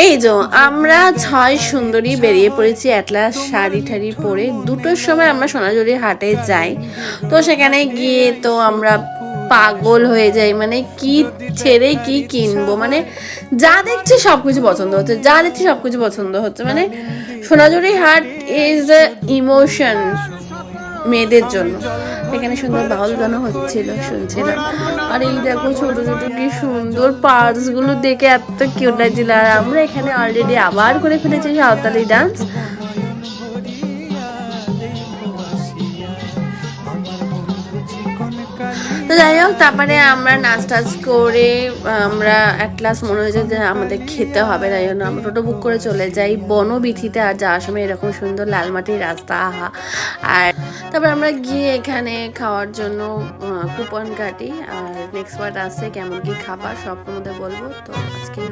এই যে আমরা 6 সুন্দরী বেরিয়ে পড়েছি অ্যাটলাস শাড়ি ঠাড়ি পরে। 2টোর সময় আমরা সোনাঝুরি হাটে যাই। তো সেখানে গিয়ে তো আমরা পাগল হয়ে যাই, মানে কি ছেড়ে কি কিনবো, মানে যা দেখছি সবকিছু পছন্দ হচ্ছে, যা দেখছি সবকিছু পছন্দ হচ্ছে। মানে সোনাঝুরি হাট ইজ এ ইমোশন মেয়েদের জন্য। এখানে সুন্দর বাউল গানও হচ্ছিল, শুনছিলাম। আর এই দেখো ছোট ছোট কি সুন্দর পার্স গুলো দেখে এত কিউট লাগছিল। আর আমরা এখানে অলরেডি আবার করে ফেলেছি সাঁওতালি ডান্স। তো যাই হোক, তারপরে আমরা নাচ টাচ করে আমরা এক ক্লাস মনে হয়েছে যে আমাদের খেতে হবে, তাই জন্য আমরা টোটো বুক করে চলে যাই বনবিথিতে। আর যাওয়ার সময় এরকম সুন্দর লাল মাটির রাস্তা, আহা। আর তারপর আমরা গিয়ে এখানে খাওয়ার জন্য কুপন কাটি। আর নেক্সট বার আসছে কেমন কি খাবার সব তোমাদের বলবো। তো আজকে